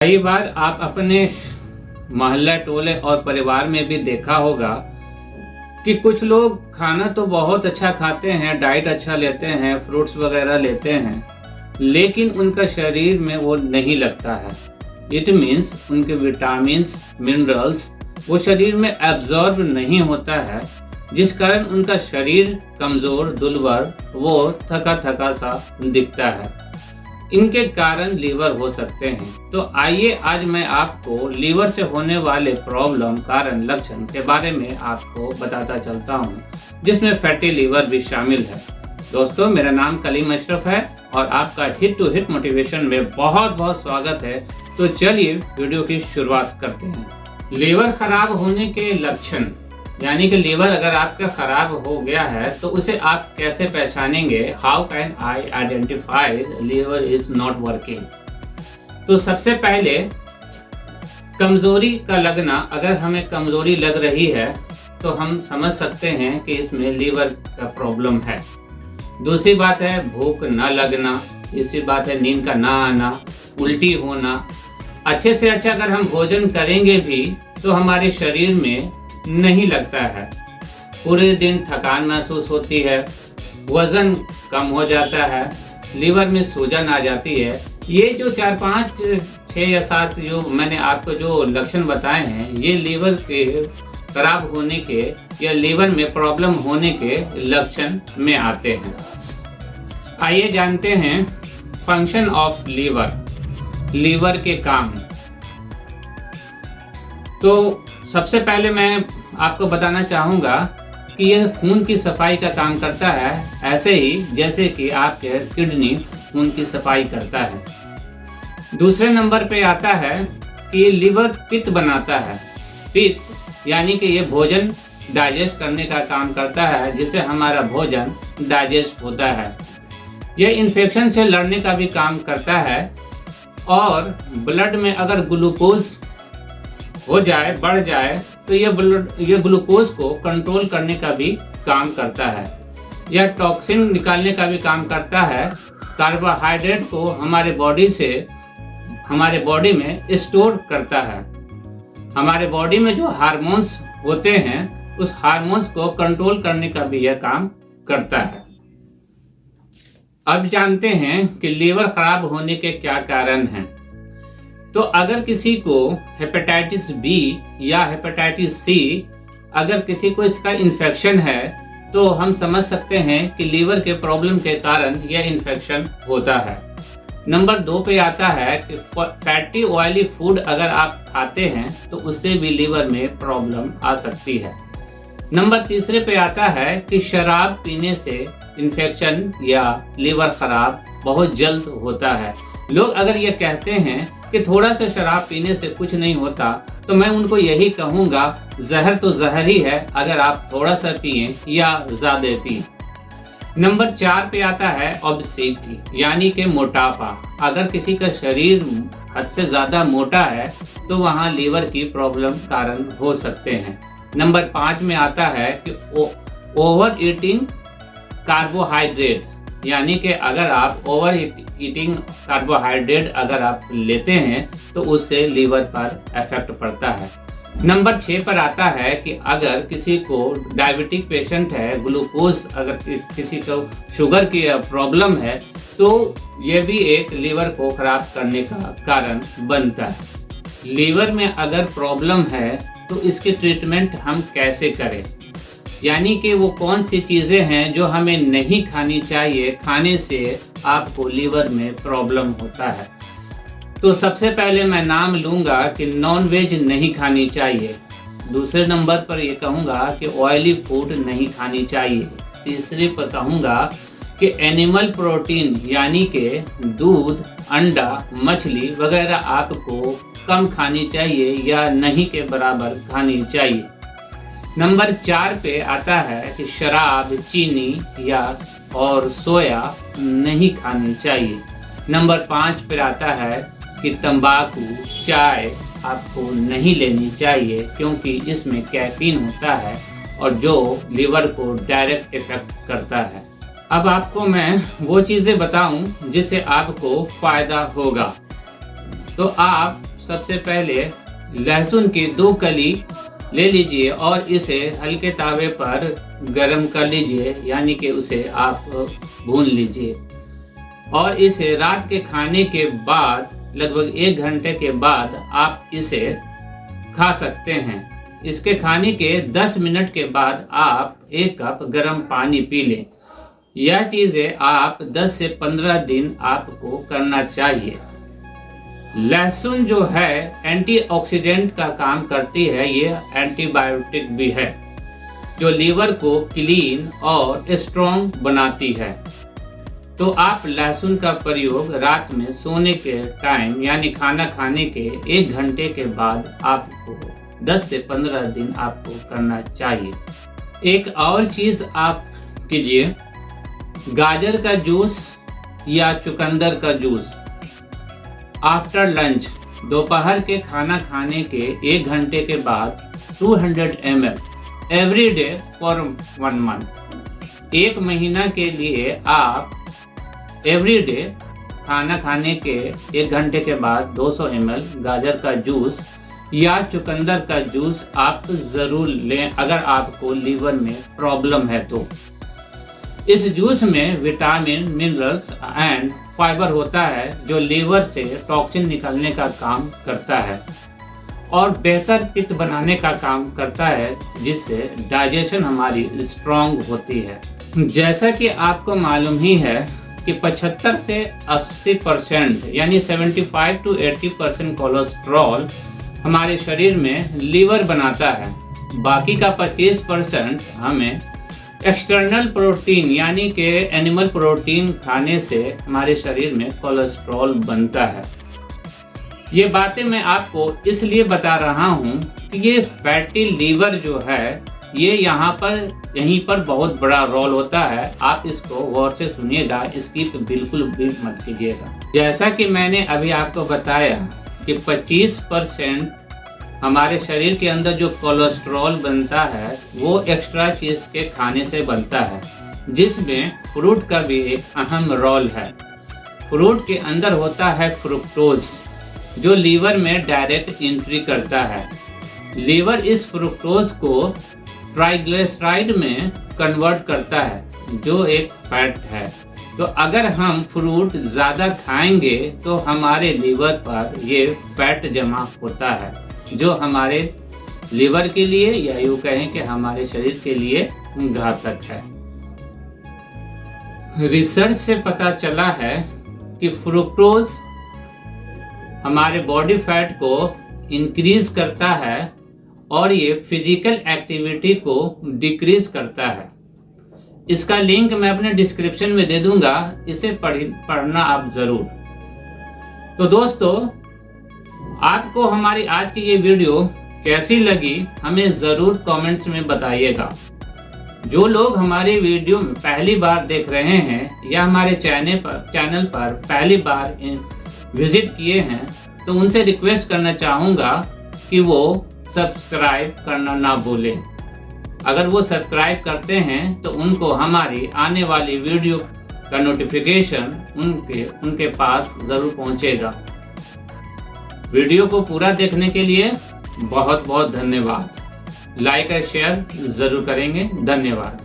कई बार आप अपने मोहल्ला टोले और परिवार में भी देखा होगा कि कुछ लोग खाना तो बहुत अच्छा खाते हैं, डाइट अच्छा लेते हैं, फ्रूट्स वगैरह लेते हैं, लेकिन उनका शरीर में वो नहीं लगता है। इट मीन्स उनके विटामिन्स, मिनरल्स वो शरीर में एब्जॉर्ब नहीं होता है, जिस कारण उनका शरीर कमज़ोर, दुर्बल, वो थका थका सा दिखता है। इनके कारण लीवर हो सकते हैं। तो आइए आज मैं आपको लीवर से होने वाले प्रॉब्लम, कारण, लक्षण के बारे में आपको बताता चलता हूं, जिसमें फैटी लीवर भी शामिल है। दोस्तों, मेरा नाम कलीम अशरफ है और आपका हिट टू हिट मोटिवेशन में बहुत बहुत स्वागत है। तो चलिए वीडियो की शुरुआत करते हैं। लीवर खराब होने के लक्षण, यानी कि लीवर अगर आपका खराब हो गया है तो उसे आप कैसे पहचानेंगे? How can I identify liver is not working? तो सबसे पहले कमजोरी का लगना। अगर हमें कमजोरी लग रही है तो हम समझ सकते हैं कि इसमें लीवर का प्रॉब्लम है। दूसरी बात है भूख न लगना। तीसरी बात है नींद का ना आना, उल्टी होना। अच्छे से अच्छा अगर हम भोजन करेंगे भी तो हमारे शरीर में नहीं लगता है। पूरे दिन थकान महसूस होती है, वजन कम हो जाता है, लीवर में सूजन आ जाती है। ये जो 4, 5, 6 या 7 जो मैंने आपको जो लक्षण बताए हैं, ये लीवर के खराब होने के या लीवर में प्रॉब्लम होने के लक्षण में आते हैं। आइए जानते हैं फंक्शन ऑफ लीवर, लीवर के काम। तो सबसे पहले मैं आपको बताना चाहूँगा कि यह खून की सफाई का काम करता है, ऐसे ही जैसे कि आपके किडनी खून की सफाई करता है। दूसरे नंबर पे आता है कि लीवर पित्त बनाता है। पित्त यानी कि ये भोजन डाइजेस्ट करने का काम करता है, जिससे हमारा भोजन डाइजेस्ट होता है। यह इन्फेक्शन से लड़ने का भी काम करता है और ब्लड में अगर ग्लूकोज हो जाए, बढ़ जाए, तो ये ग्लूकोज को कंट्रोल करने का भी काम करता है। यह टॉक्सिन निकालने का भी काम करता है। कार्बोहाइड्रेट को हमारे बॉडी में स्टोर करता है। हमारे बॉडी में जो हार्मोन्स होते हैं, उस हार्मोन्स को कंट्रोल करने का भी यह काम करता है। अब जानते हैं कि लीवर खराब होने के क्या कारण हैं। तो अगर किसी को हेपेटाइटिस बी या हेपेटाइटिस सी, अगर किसी को इसका इन्फेक्शन है, तो हम समझ सकते हैं कि लीवर के प्रॉब्लम के कारण यह इन्फेक्शन होता है। नंबर 2 पे आता है कि फैटी ऑयली फूड अगर आप खाते हैं तो उससे भी लीवर में प्रॉब्लम आ सकती है। नंबर 3 पे आता है कि शराब पीने से इन्फेक्शन या लीवर खराब बहुत जल्द होता है। लोग अगर ये कहते हैं कि थोड़ा सा शराब पीने से कुछ नहीं होता, तो मैं उनको यही कहूँगा, जहर तो जहर ही है, अगर आप थोड़ा सा पिए या ज़्यादा पिए। नंबर 4 पे आता है ओबेसिटी, यानी कि मोटापा। अगर किसी का शरीर हद से ज़्यादा मोटा है तो वहाँ लीवर की प्रॉब्लम कारण हो सकते हैं। नंबर 5 में आता है कि ओवर ईटिंग कार्बोहाइड्रेट, यानी कि अगर आप ओवर ईटिंग कार्बोहाइड्रेट अगर आप लेते हैं तो उससे लीवर पर इफेक्ट पड़ता है। नंबर 6 पर आता है कि अगर किसी को डायबिटिक पेशेंट है, ग्लूकोज, अगर किसी को शुगर की प्रॉब्लम है, तो ये भी एक लीवर को खराब करने का कारण बनता है। लीवर में अगर प्रॉब्लम है तो इसकी ट्रीटमेंट हम कैसे करें, यानी कि वो कौन सी चीज़ें हैं जो हमें नहीं खानी चाहिए, खाने से आपको लीवर में प्रॉब्लम होता है। तो सबसे पहले मैं नाम लूँगा कि नॉन वेज नहीं खानी चाहिए। दूसरे नंबर पर ये कहूँगा कि ऑयली फूड नहीं खानी चाहिए। तीसरे पर कहूँगा कि एनिमल प्रोटीन, यानी कि दूध, अंडा, मछली वगैरह आपको कम खानी चाहिए या नहीं के बराबर खानी चाहिए। नंबर 4 पे आता है कि शराब, चीनी या और सोया नहीं खानी चाहिए। नंबर 5 पे आता है कि तंबाकू, चाय आपको नहीं लेनी चाहिए, क्योंकि इसमें कैफीन होता है और जो लीवर को डायरेक्ट इफेक्ट करता है। अब आपको मैं वो चीज़ें बताऊं जिससे आपको फ़ायदा होगा। तो आप सबसे पहले लहसुन की 2 कली ले लीजिए और इसे हल्के तावे पर गरम कर लीजिए, यानी कि उसे आप भून लीजिए। और इसे रात के खाने के बाद लगभग 1 घंटे के बाद आप इसे खा सकते हैं। इसके खाने के 10 मिनट के बाद आप 1 कप गर्म पानी पी लें। यह चीज़ें आप 10 से 15 दिन आपको करना चाहिए। लहसुन जो है एंटीऑक्सीडेंट का काम करती है, ये एंटीबायोटिक भी है जो लीवर को क्लीन और स्ट्रॉन्ग बनाती है। तो आप लहसुन का प्रयोग रात में सोने के टाइम यानी खाना खाने के 1 घंटे के बाद आपको 10 से 15 दिन आपको करना चाहिए। एक और चीज़ आप कीजिए, गाजर का जूस या चुकंदर का जूस आफ्टर लंच, दोपहर के खाना खाने के 1 घंटे के बाद 200 ml every day for 1 month. 1 महीना के लिए आप एवरी डे खाना खाने के 1 घंटे के बाद 200 ml गाजर का जूस या चुकंदर का जूस आप ज़रूर लें अगर आपको लीवर में प्रॉब्लम है तो। इस जूस में विटामिन, मिनरल्स एंड फाइबर होता है जो लीवर से टॉक्सिन निकालने का काम करता है और बेहतर पित्त बनाने का काम करता है, जिससे डाइजेशन हमारी स्ट्रॉन्ग होती है। जैसा कि आपको मालूम ही है कि 75 से 80% यानी 75 to 80% कोलेस्ट्रॉल हमारे शरीर में लीवर बनाता है। बाकी का 25% हमें एक्सटर्नल प्रोटीन यानी कि एनिमल प्रोटीन खाने से हमारे शरीर में कोलेस्ट्रॉल बनता है। ये बातें मैं आपको इसलिए बता रहा हूँ कि ये फैटी लीवर जो है ये यहीं पर बहुत बड़ा रोल होता है। आप इसको गौर से सुनिएगा, स्किप बिल्कुल भी मत कीजिएगा। जैसा कि मैंने अभी आपको बताया कि 25% हमारे शरीर के अंदर जो कोलेस्ट्रॉल बनता है वो एक्स्ट्रा चीज़ के खाने से बनता है, जिसमें फ्रूट का भी एक अहम रोल है। फ्रूट के अंदर होता है फ्रुक्टोज जो लीवर में डायरेक्ट एंट्री करता है। लीवर इस फ्रुक्टोज को ट्राइग्लिसराइड में कन्वर्ट करता है जो एक फैट है। तो अगर हम फ्रूट ज़्यादा खाएंगे तो हमारे लीवर पर ये फैट जमा होता है जो हमारे लीवर के लिए या यूँ कहें कि हमारे शरीर के लिए घातक है। रिसर्च से पता चला है कि फ्रुक्टोज हमारे बॉडी फैट को इंक्रीज करता है और ये फिजिकल एक्टिविटी को डिक्रीज करता है। इसका लिंक मैं अपने डिस्क्रिप्शन में दे दूंगा, इसे पढ़ना आप ज़रूर। तो दोस्तों, आपको हमारी आज की ये वीडियो कैसी लगी हमें ज़रूर कमेंट्स में बताइएगा। जो लोग हमारी वीडियो में पहली बार देख रहे हैं या हमारे चैनल पर पहली बार विजिट किए हैं तो उनसे रिक्वेस्ट करना चाहूँगा कि वो सब्सक्राइब करना ना भूलें। अगर वो सब्सक्राइब करते हैं तो उनको हमारी आने वाली वीडियो का नोटिफिकेशन उनके पास ज़रूर पहुँचेगा। वीडियो को पूरा देखने के लिए बहुत बहुत धन्यवाद। लाइक और शेयर ज़रूर करेंगे। धन्यवाद।